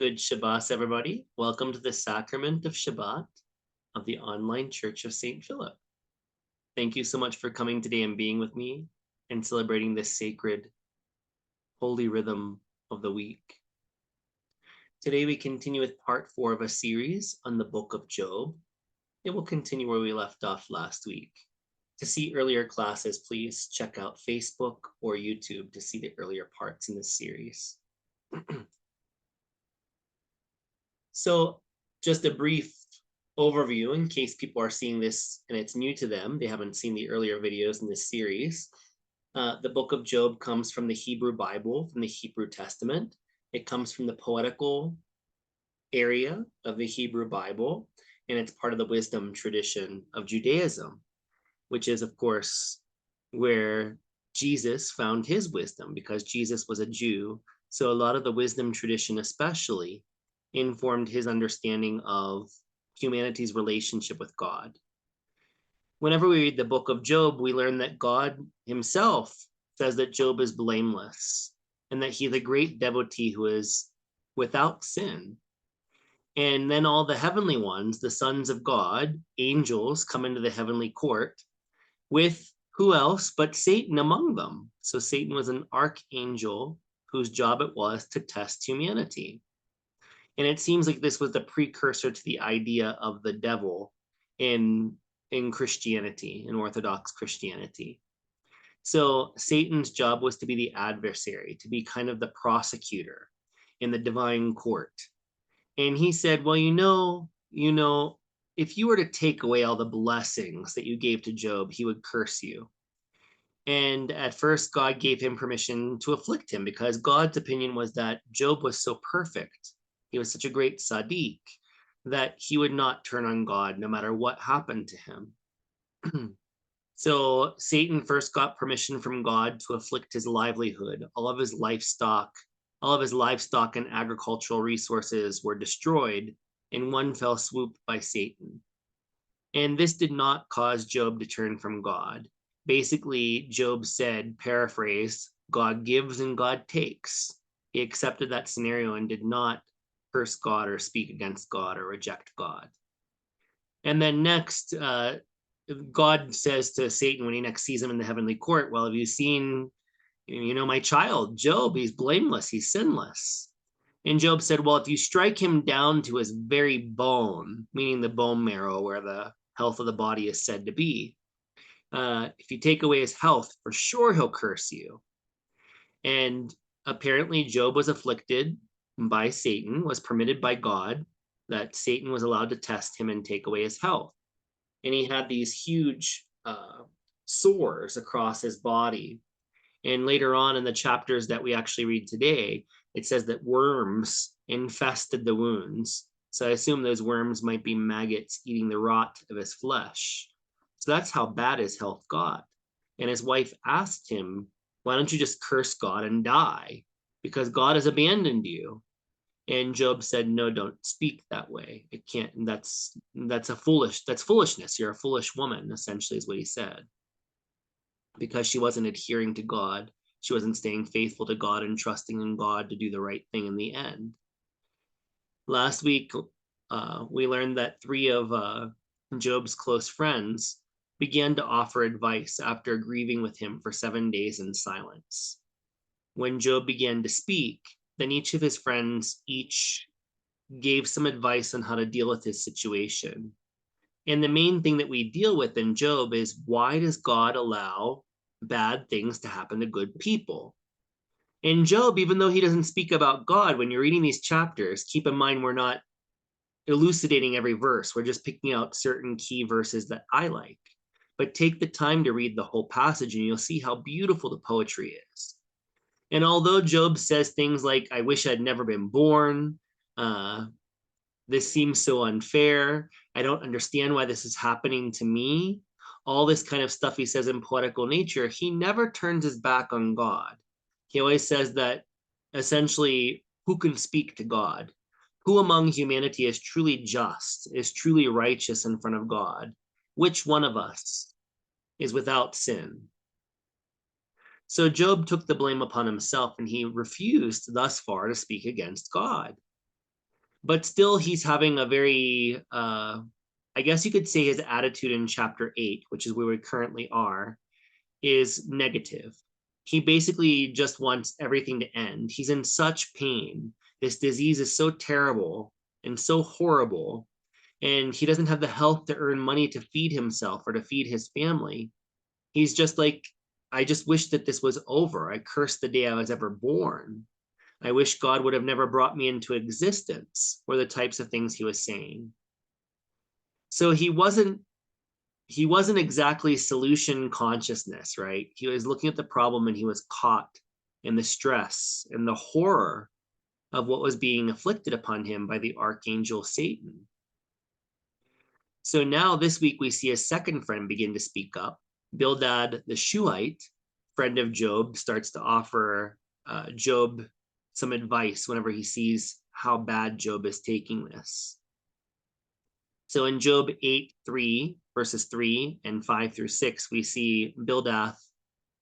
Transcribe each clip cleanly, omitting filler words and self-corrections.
Good Shabbat, everybody. Welcome to the sacrament of Shabbat of the online Church of St. Philip. Thank you so much for coming today and being with me and celebrating this sacred, holy rhythm of the week. Today we continue with part 4 of a series on the book of Job. It will continue where we left off last week. To see earlier classes, please check out Facebook or YouTube to see the earlier parts in this series. So just a brief overview in case people are seeing this and it's new to them, they haven't seen the earlier videos in this series. The book of Job comes from the Hebrew Bible, from the Hebrew Testament. It comes from the poetical area of the Hebrew Bible, and it's part of the wisdom tradition of Judaism, which is, of course, where Jesus found his wisdom, because Jesus was a Jew. So a lot of the wisdom tradition especially informed his understanding of humanity's relationship with God. Whenever we read the book of Job, we learn that God himself says that Job is blameless and that he's a great devotee who is without sin. And then all the heavenly ones, the sons of God, angels, come into the heavenly court with who else but Satan among them. So Satan was an archangel whose job it was to test humanity. And it seems like this was the precursor to the idea of the devil in Christianity, in Orthodox Christianity. So Satan's job was to be the adversary, to be kind of the prosecutor in the divine court. And he said, well, if you were to take away all the blessings that you gave to Job, he would curse you. And at first, God gave him permission to afflict him because God's opinion was that Job was so perfect. He was such a great tzaddik that he would not turn on God no matter what happened to him. So Satan first got permission from God to afflict his livelihood. All of his livestock and agricultural resources were destroyed in one fell swoop by Satan. And this did not cause Job to turn from God. Basically, Job said, paraphrase, God gives and God takes. He accepted that scenario and did not curse God or speak against God or reject God. And then next, God says to Satan when he next sees him in the heavenly court, well, have you seen, my child, Job? He's blameless, he's sinless. And Job said, well, if you strike him down to his very bone, meaning the bone marrow where the health of the body is said to be, if you take away his health, for sure he'll curse you. And apparently Job was afflicted by Satan, was permitted by God that Satan was allowed to test him and take away his health. And he had these huge sores across his body. And later on in the chapters that we actually read today, it says that worms infested the wounds. So I assume those worms might be maggots eating the rot of his flesh. So that's how bad his health got. And his wife asked him, why don't you just curse God and die? Because God has abandoned you. And Job said, no, don't speak that way. It can't, that's foolishness. You're a foolish woman, essentially is what he said. Because she wasn't adhering to God. She wasn't staying faithful to God and trusting in God to do the right thing in the end. Last week, we learned that 3 of Job's close friends began to offer advice after grieving with him for 7 days in silence. When Job began to speak, then each of his friends gave some advice on how to deal with his situation. And the main thing that we deal with in Job is, why does God allow bad things to happen to good people? In Job, even though he doesn't speak about God, when you're reading these chapters, keep in mind we're not elucidating every verse. We're just picking out certain key verses that I like. But take the time to read the whole passage and you'll see how beautiful the poetry is. And although Job says things like, I wish I'd never been born, this seems so unfair, I don't understand why this is happening to me, all this kind of stuff he says in poetical nature, he never turns his back on God. He always says that essentially, who can speak to God? Who among humanity is truly just, is truly righteous in front of God? Which one of us is without sin? So Job took the blame upon himself and he refused thus far to speak against God. But still, he's having a very, I guess you could say his attitude in chapter 8, which is where we currently are, is negative. He basically just wants everything to end. He's in such pain. This disease is so terrible and so horrible, and he doesn't have the health to earn money to feed himself or to feed his family. He's just like, I just wish that this was over. I curse the day I was ever born. I wish God would have never brought me into existence, were the types of things he was saying. So he wasn't exactly solution consciousness, right? He was looking at the problem and he was caught in the stress and the horror of what was being afflicted upon him by the archangel Satan. So now this week we see a second friend begin to speak up. Bildad the Shuhite, friend of Job, starts to offer Job some advice whenever he sees how bad Job is taking this. So in Job 8:3, verses 3 and 5 through 6, we see Bildad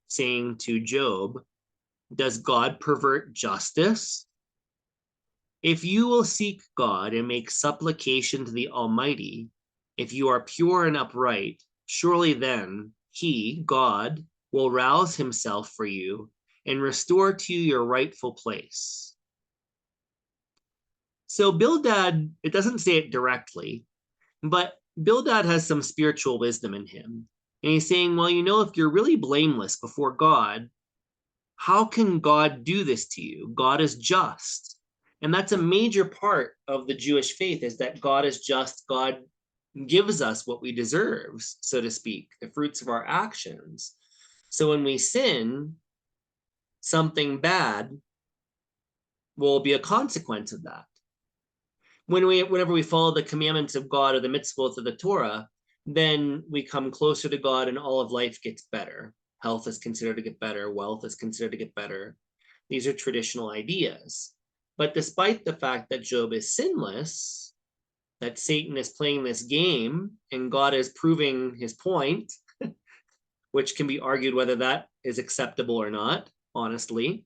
saying to Job, does God pervert justice? If you will seek God and make supplication to the Almighty, if you are pure and upright, surely then he, God, will rouse himself for you and restore to you your rightful place. So Bildad, it doesn't say it directly, but Bildad has some spiritual wisdom in him. And he's saying, well, if you're really blameless before God, how can God do this to you? God is just. And that's a major part of the Jewish faith, is that God is just. God gives us what we deserve, so to speak, the fruits of our actions. So when we sin, something bad will be a consequence of that. Whenever we follow the commandments of God or the mitzvot of the Torah, then we come closer to God and all of life gets better. Health is considered to get better. Wealth is considered to get better. These are traditional ideas. But despite the fact that Job is sinless, that Satan is playing this game and God is proving his point, which can be argued whether that is acceptable or not, honestly.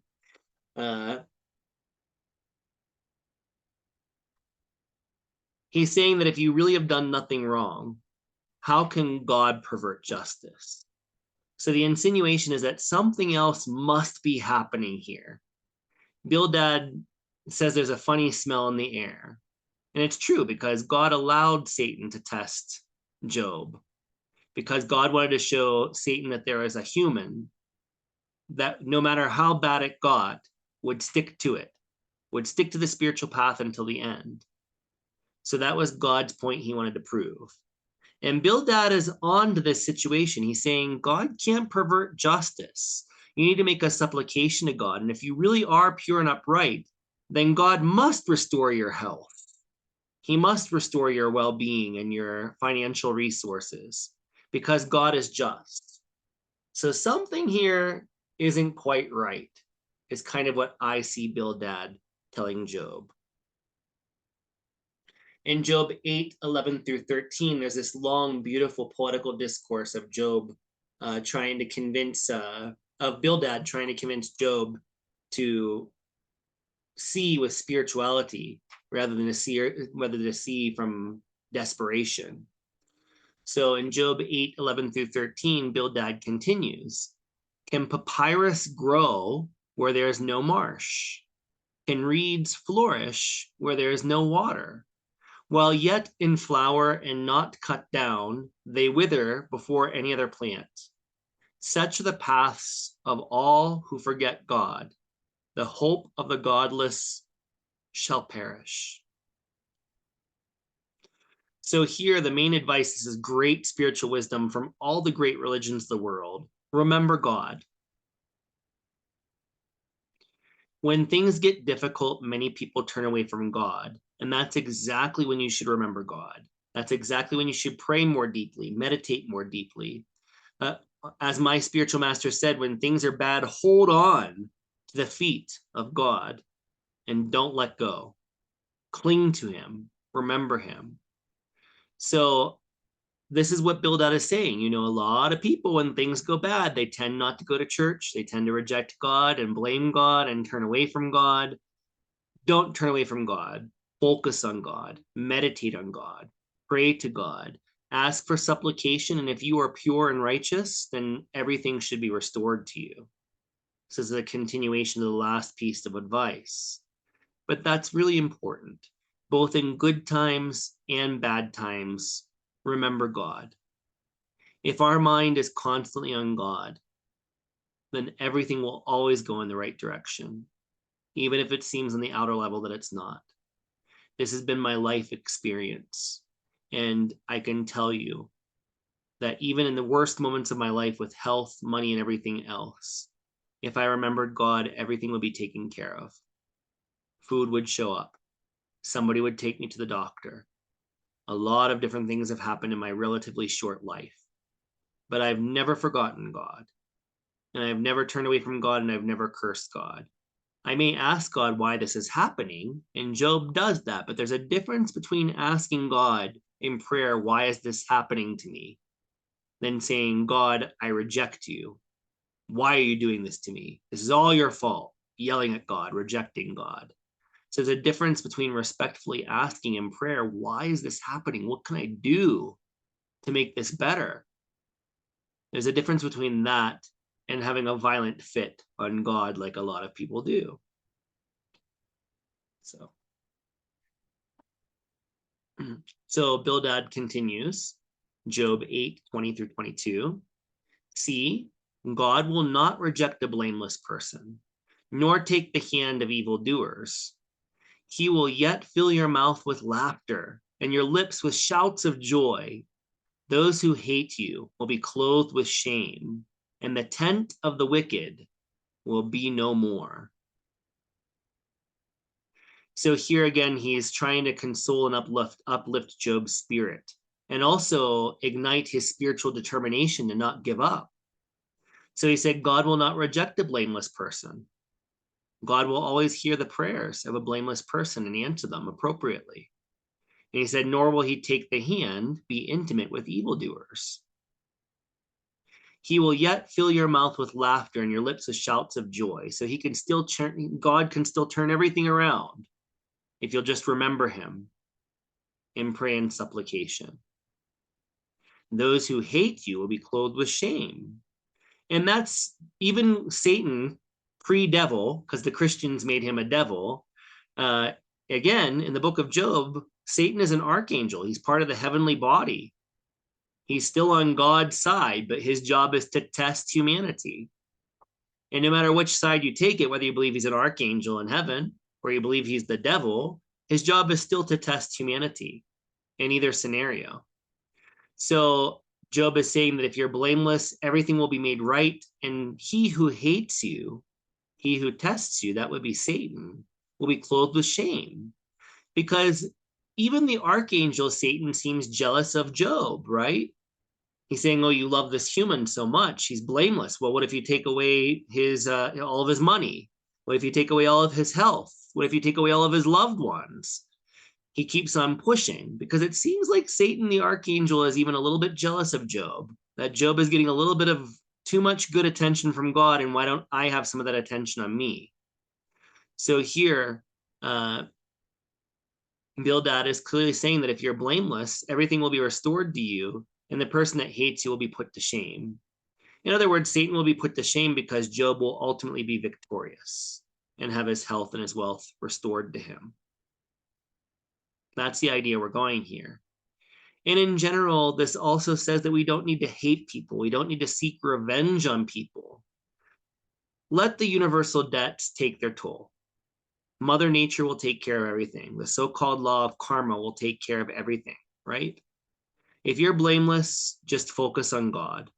He's saying that if you really have done nothing wrong, how can God pervert justice? So the insinuation is that something else must be happening here. Bildad says there's a funny smell in the air. And it's true, because God allowed Satan to test Job, because God wanted to show Satan that there is a human that no matter how bad it got, would stick to it, would stick to the spiritual path until the end. So that was God's point he wanted to prove. And Bildad is on to this situation. He's saying, God can't pervert justice. You need to make a supplication to God. And if you really are pure and upright, then God must restore your health. He must restore your well-being and your financial resources, because God is just. So something here isn't quite right, is kind of what I see Bildad telling Job. In Job 8:11 through 13, there's this long, beautiful poetical discourse of Job trying to convince, of Bildad trying to convince Job to see with spirituality rather than to see from desperation. So in Job 8:11 through 13, Bildad continues, can papyrus grow where there is no marsh? Can reeds flourish where there is no water? While yet in flower and not cut down, they wither before any other plant. Such are the paths of all who forget God. The hope of the godless shall perish. So here, the main advice, this is great spiritual wisdom from all the great religions of the world. Remember God. When things get difficult, many people turn away from God. And that's exactly when you should remember God. That's exactly when you should pray more deeply, meditate more deeply. As my spiritual master said, when things are bad, hold on to the feet of God and don't let go. Cling to him, remember him. So this is what Bildad is saying. A lot of people, when things go bad, they tend not to go to church. They tend to reject God and blame God and turn away from God. Don't turn away from God. Focus on God, meditate on God, pray to God, ask for supplication. And if you are pure and righteous, then everything should be restored to you. This is a continuation of the last piece of advice. But that's really important. Both in good times and bad times, remember God. If our mind is constantly on God, then everything will always go in the right direction, even if it seems on the outer level that it's not. This has been my life experience. And I can tell you that even in the worst moments of my life with health, money, and everything else, if I remembered God, everything would be taken care of. Food would show up. Somebody would take me to the doctor. A lot of different things have happened in my relatively short life. But I've never forgotten God. And I've never turned away from God, and I've never cursed God. I may ask God why this is happening, and Job does that, but there's a difference between asking God in prayer, why is this happening to me, than saying, God, I reject you. Why are you doing this to me? This is all your fault. Yelling at God, rejecting God. So there's a difference between respectfully asking in prayer, why is this happening? What can I do to make this better? There's a difference between that and having a violent fit on God like a lot of people do. So Bildad continues, Job 8:20-22. See, God will not reject a blameless person, nor take the hand of evildoers. He will yet fill your mouth with laughter and your lips with shouts of joy. Those who hate you will be clothed with shame, and the tent of the wicked will be no more. So here again, he's trying to console and uplift Job's spirit, and also ignite his spiritual determination to not give up. So he said, God will not reject a blameless person. God will always hear the prayers of a blameless person and answer them appropriately. And he said, nor will he take the hand, be intimate with evildoers. He will yet fill your mouth with laughter and your lips with shouts of joy. So he can still God can still turn everything around if you'll just remember him in prayer and supplication. Those who hate you will be clothed with shame. And that's even Satan, pre-devil, because the Christians made him a devil. Again, in the book of Job, Satan is an archangel. He's part of the heavenly body. He's still on God's side, but his job is to test humanity. And no matter which side you take it, whether you believe he's an archangel in heaven or you believe he's the devil, his job is still to test humanity in either scenario. So Job is saying that if you're blameless, everything will be made right. And he who hates you, he who tests you, that would be Satan, will be clothed with shame. Because even the archangel Satan seems jealous of Job, right? He's saying, oh, you love this human so much. He's blameless. Well, what if you take away his all of his money? What if you take away all of his health? What if you take away all of his loved ones? He keeps on pushing because it seems like Satan, the archangel, is even a little bit jealous of Job, that Job is getting a little bit of too much good attention from God, and why don't I have some of that attention on me? So here, Bildad is clearly saying that if you're blameless, everything will be restored to you, and the person that hates you will be put to shame. In other words, Satan will be put to shame because Job will ultimately be victorious and have his health and his wealth restored to him. That's the idea we're going here. And in general, this also says that we don't need to hate people. We don't need to seek revenge on people. Let the universal debts take their toll. Mother Nature will take care of everything. The so-called law of karma will take care of everything, right? If you're blameless, just focus on God.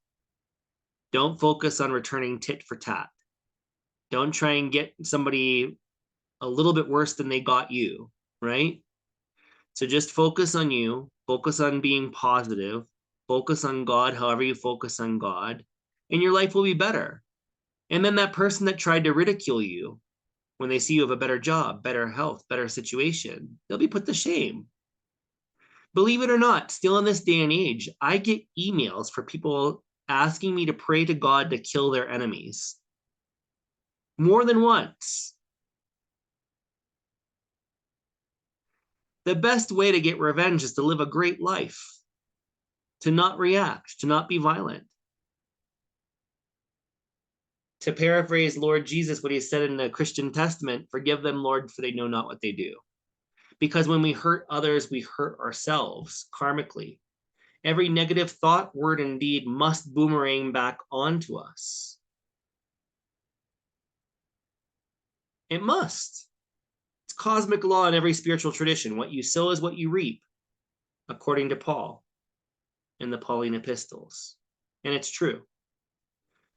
Don't focus on returning tit for tat. Don't try and get somebody a little bit worse than they got you, right? So just focus on you, focus on being positive, focus on God, however you focus on God, and your life will be better. And then that person that tried to ridicule you, when they see you have a better job, better health, better situation, they'll be put to shame. Believe it or not, still in this day and age, I get emails for people asking me to pray to God to kill their enemies. More than once. The best way to get revenge is to live a great life, to not react, to not be violent. To paraphrase Lord Jesus, what he said in the Christian Testament, forgive them, Lord, for they know not what they do. Because when we hurt others, we hurt ourselves karmically. Every negative thought, word, and deed must boomerang back onto us. It must. It's cosmic law in every spiritual tradition. What you sow is what you reap, according to Paul in the Pauline epistles. And it's true.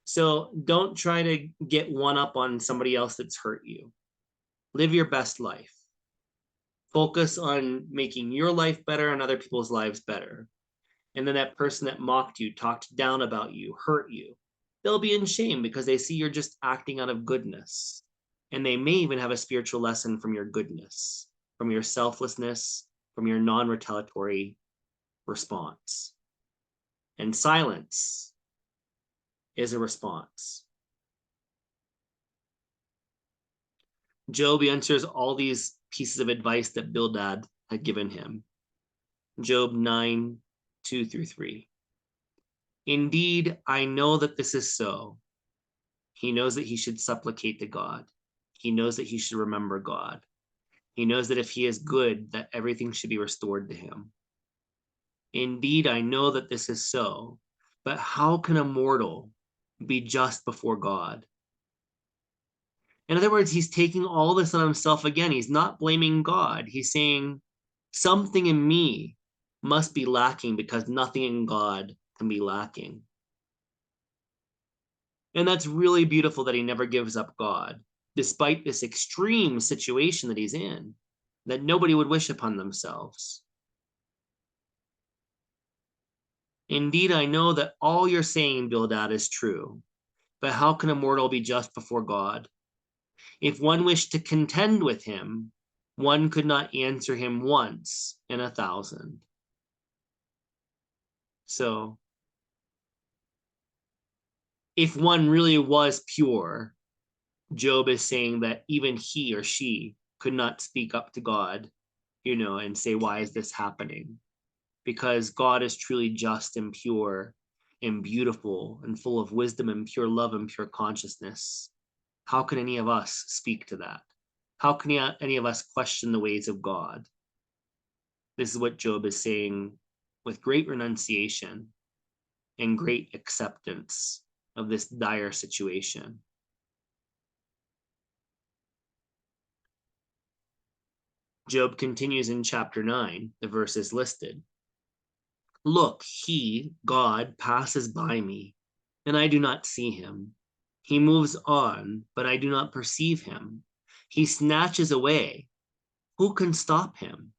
So don't try to get one up on somebody else that's hurt you. Live your best life. Focus on making your life better and other people's lives better. And then that person that mocked you, talked down about you, hurt you, they'll be in shame because they see you're just acting out of goodness. And they may even have a spiritual lesson from your goodness, from your selflessness, from your non-retaliatory response. And silence is a response. Job answers all these pieces of advice that Bildad had given him. Job 9, 2-3. Indeed, I know that this is so. He knows that he should supplicate to God. He knows that he should remember God. He knows that if he is good, that everything should be restored to him. Indeed, I know that this is so. But how can a mortal be just before God? In other words, he's taking all this on himself again. He's not blaming God. He's saying something in me must be lacking because nothing in God can be lacking. And that's really beautiful that he never gives up God, despite this extreme situation that he's in, that nobody would wish upon themselves. Indeed, I know that all you're saying, Bildad, is true. But how can a mortal be just before God? If one wished to contend with him, one could not answer him once in 1,000. So, if one really was pure, Job is saying that even he or she could not speak up to God, and say, why is this happening? Because God is truly just and pure and beautiful and full of wisdom and pure love and pure consciousness. How can any of us speak to that? How can any of us question the ways of God? This is what Job is saying with great renunciation and great acceptance of this dire situation. Job continues in chapter 9, the verses listed. Look, he, God, passes by me, and I do not see him. He moves on, but I do not perceive him. He snatches away. Who can stop him?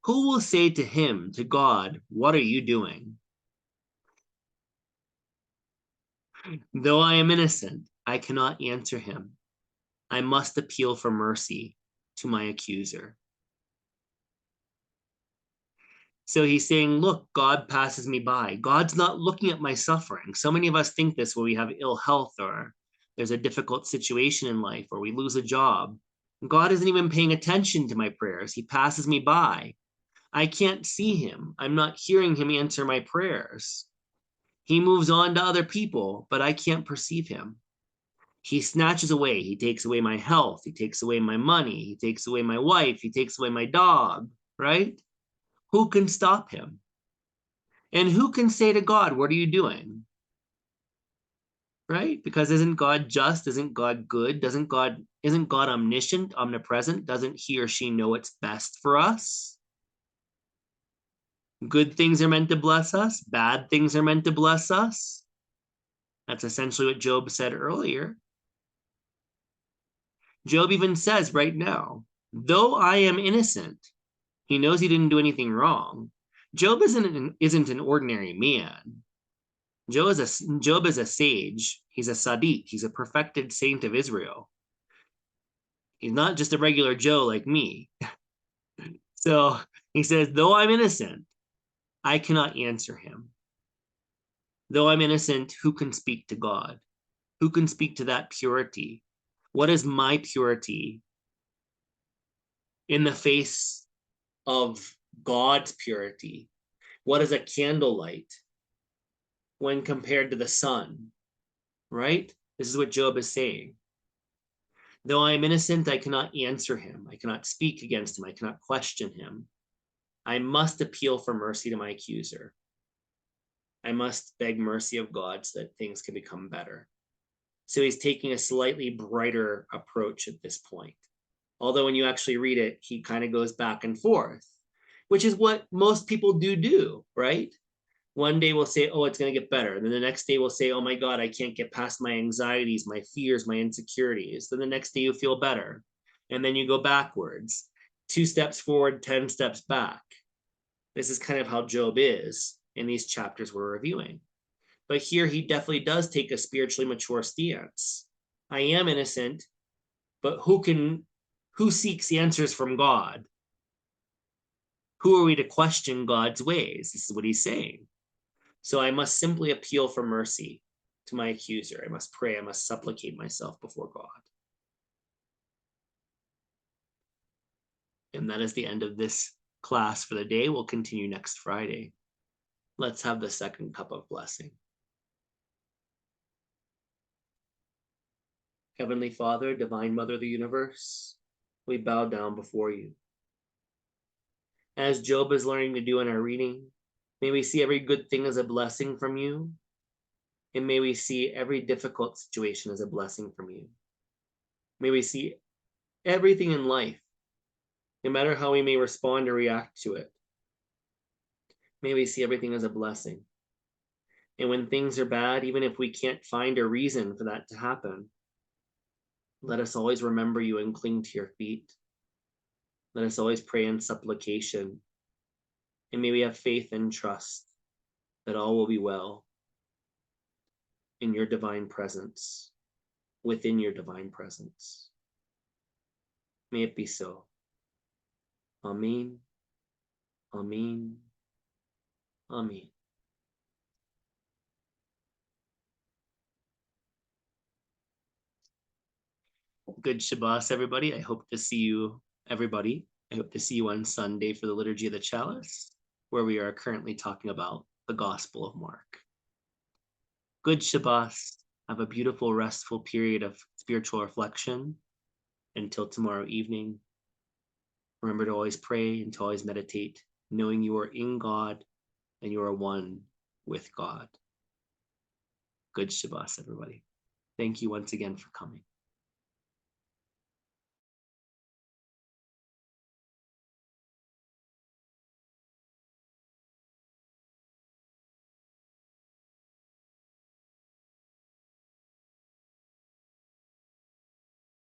Who will say to him, to God, what are you doing? Though I am innocent, I cannot answer him. I must appeal for mercy to my accuser. So he's saying, look, God passes me by. God's not looking at my suffering. So many of us think this when we have ill health or there's a difficult situation in life or we lose a job. God isn't even paying attention to my prayers. He passes me by. I can't see him. I'm not hearing him answer my prayers. He moves on to other people, but I can't perceive him. He snatches away. He takes away my health. He takes away my money. He takes away my wife. He takes away my dog, right? Who can stop him? And who can say to God, what are you doing? Right? Because isn't God just? Isn't God good? Isn't God omniscient, omnipresent? Doesn't he or she know what's best for us? Good things are meant to bless us. Bad things are meant to bless us. That's essentially what Job said earlier. Job even says right now, though I am innocent, he knows he didn't do anything wrong. Job isn't an ordinary man. Job is a sage. He's a Sadiq. He's a perfected saint of Israel. He's not just a regular Joe like me. So he says, though I'm innocent, I cannot answer him. Though I'm innocent, who can speak to God? Who can speak to that purity? What is my purity in the face of God's purity. What is a candlelight when compared to the sun, right? This is what Job is saying. Though I am innocent, I cannot answer him. I cannot speak against him. I cannot question him. I must appeal for mercy to my accuser. I must beg mercy of God so that things can become better. So he's taking a slightly brighter approach at this point. Although when you actually read it, he kind of goes back and forth, which is what most people do, right? One day we'll say, oh, it's going to get better. And then the next day we'll say, oh my God, I can't get past my anxieties, my fears, my insecurities. Then the next day you feel better. And then you go backwards, 2 steps forward, 10 steps back. This is kind of how Job is in these chapters we're reviewing. But here he definitely does take a spiritually mature stance. I am innocent, but who seeks answers from God? Who are we to question God's ways? This is what he's saying. So I must simply appeal for mercy to my accuser. I must pray. I must supplicate myself before God. And that is the end of this class for the day. We'll continue next Friday. Let's have the second cup of blessing. Heavenly Father, Divine Mother of the universe, we bow down before you. As Job is learning to do in our reading, may we see every good thing as a blessing from you, and may we see every difficult situation as a blessing from you. May we see everything in life, no matter how we may respond or react to it. May we see everything as a blessing. And when things are bad, even if we can't find a reason for that to happen, let us always remember you and cling to your feet. Let us always pray in supplication. And may we have faith and trust that all will be well in your divine presence, within your divine presence. May it be so. Amen. Amen. Amen. Good Shabbat, everybody. I hope to see you, everybody. I hope to see you on Sunday for the Liturgy of the Chalice, where we are currently talking about the Gospel of Mark. Good Shabbat. Have a beautiful, restful period of spiritual reflection. Until tomorrow evening, remember to always pray and to always meditate, knowing you are in God and you are one with God. Good Shabbat, everybody. Thank you once again for coming.